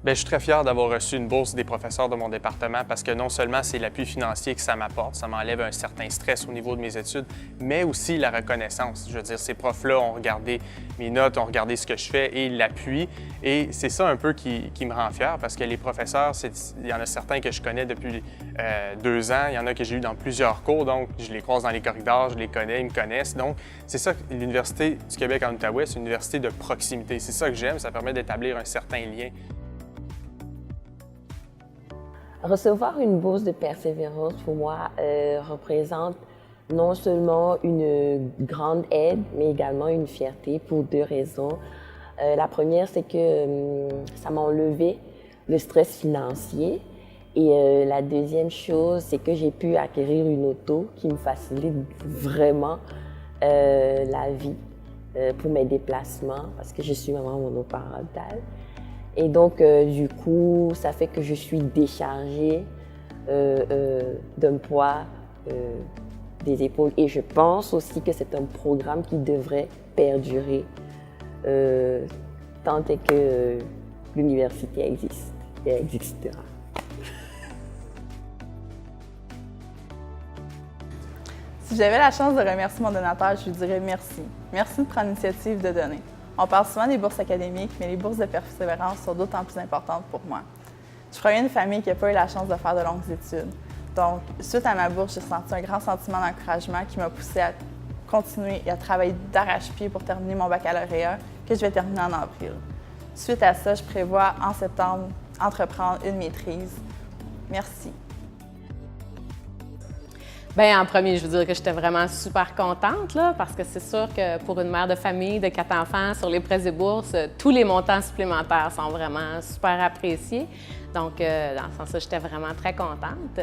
Bien, je suis très fier d'avoir reçu une bourse des professeurs de mon département parce que non seulement c'est l'appui financier que ça m'apporte, ça m'enlève un certain stress au niveau de mes études, mais aussi la reconnaissance. Je veux dire, ces profs-là ont regardé mes notes, ont regardé ce que je fais et l'appui. Et c'est ça un peu qui me rend fier parce que les professeurs, il y en a certains que je connais depuis 2 ans, il y en a que j'ai eu dans plusieurs cours, donc je les croise dans les corridors, je les connais, ils me connaissent. Donc, c'est ça, l'Université du Québec en Outaouais, c'est une université de proximité. C'est ça que j'aime, ça permet d'établir un certain lien. Recevoir une bourse de persévérance, pour moi, représente non seulement une grande aide, mais également une fierté pour 2 raisons. La première, c'est que ça m'a enlevé le stress financier. Et la deuxième chose, c'est que j'ai pu acquérir une auto qui me facilite vraiment la vie pour mes déplacements, parce que je suis maman monoparentale. Et donc, du coup, ça fait que je suis déchargée d'un poids des épaules. Et je pense aussi que c'est un programme qui devrait perdurer tant que l'université existe et existera. Si j'avais la chance de remercier mon donateur, je lui dirais merci. Merci de prendre l'initiative de donner. On parle souvent des bourses académiques, mais les bourses de persévérance sont d'autant plus importantes pour moi. Je proviens d'une famille qui n'a pas eu la chance de faire de longues études. Donc, suite à ma bourse, j'ai senti un grand sentiment d'encouragement qui m'a poussée à continuer et à travailler d'arrache-pied pour terminer mon baccalauréat, que je vais terminer en avril. Suite à ça, je prévois en septembre entreprendre une maîtrise. Merci. Bien, en premier, je veux dire que j'étais vraiment super contente, là, parce que c'est sûr que pour une mère de famille de 4 enfants, sur les prêts et bourses, tous les montants supplémentaires sont vraiment super appréciés. Donc, dans ce sens-là, j'étais vraiment très contente.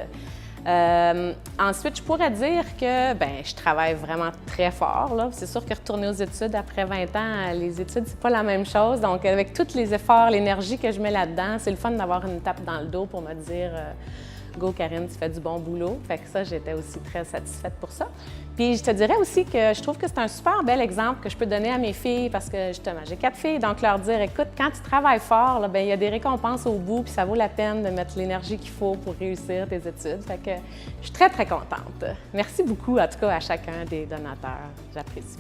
Ensuite, je pourrais dire que je travaille vraiment très fort. C'est sûr que retourner aux études après 20 ans, les études, c'est pas la même chose. Donc, avec tous les efforts, l'énergie que je mets là-dedans, c'est le fun d'avoir une tape dans le dos pour me dire Go, Karine, tu fais du bon boulot. Fait que ça, j'étais aussi très satisfaite pour ça. Puis, je te dirais aussi que je trouve que c'est un super bel exemple que je peux donner à mes filles parce que, justement, j'ai 4 filles. Donc, leur dire, écoute, quand tu travailles fort, là, il y a des récompenses au bout, puis ça vaut la peine de mettre l'énergie qu'il faut pour réussir tes études. Fait que je suis très, très contente. Merci beaucoup, en tout cas, à chacun des donateurs. J'apprécie.